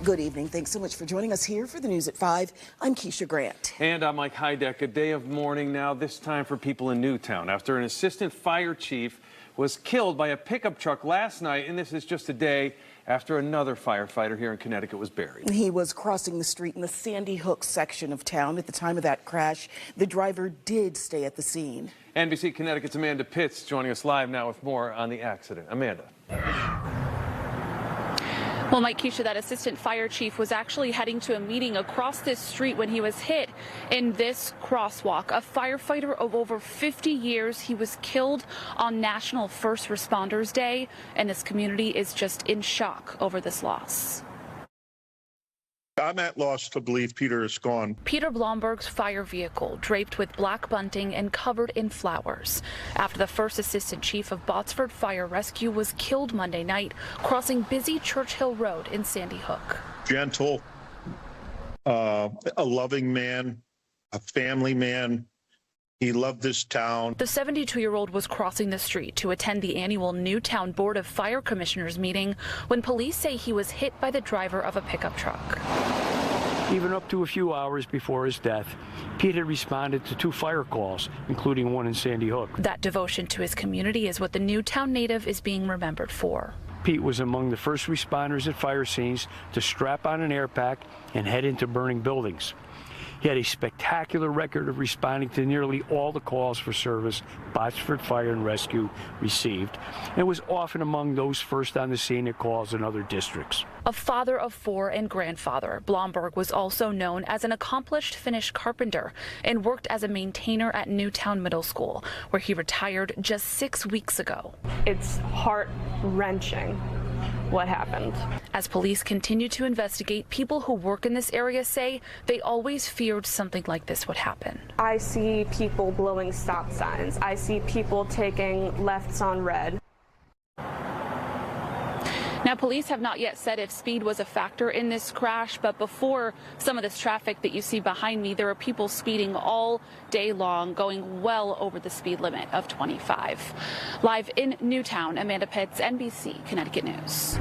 Good evening. Thanks so much for joining us here for the News at 5. I'm Keisha Grant. And I'm Mike Heideck. A day of mourning now, this time for people in Newtown, after an assistant fire chief was killed by a pickup truck last night, and this is just a day after another firefighter here in Connecticut was buried. He was crossing the street in the Sandy Hook section of town at the time of that crash. The driver did stay at the scene. NBC Connecticut's Amanda Pitts joining us live now with more on the accident. Amanda. Well, Mike, Keisha, that assistant fire chief was actually heading to a meeting across this street when he was hit in this crosswalk. A firefighter of over 50 years. He was killed on National First Responders Day, and this community is just in shock over this loss. I'm at loss to believe Peter is gone. Peter Blomberg's fire vehicle, draped with black bunting and covered in flowers, after the first assistant chief of Botsford Fire Rescue was killed Monday night crossing busy Churchill Road in Sandy Hook. Gentle, a loving man, a family man. He loved this town. The 72-year-old was crossing the street to attend the annual Newtown Board of Fire Commissioners meeting when police say he was hit by the driver of a pickup truck. Even up to a few hours before his death, Pete had responded to 2 fire calls, including one in Sandy Hook. That devotion to his community is what the Newtown native is being remembered for. Pete was among the first responders at fire scenes to strap on an air pack and head into burning buildings. He had a spectacular record of responding to nearly all the calls for service Botsford Fire and Rescue received, and was often among those first on the scene at calls in other districts. A father of 4 and grandfather, Blomberg was also known as an accomplished Finnish carpenter and worked as a maintainer at Newtown Middle School, where he retired just 6 weeks ago. It's heart-wrenching what happened. As police continue to investigate, people who work in this area say they always feared something like this would happen. I see people blowing stop signs. I see people taking lefts on red. Now, police have not yet said if speed was a factor in this crash, but before some of this traffic that you see behind me, there are people speeding all day long, going well over the speed limit of 25. Live in Newtown, Amanda Pitts, NBC Connecticut News.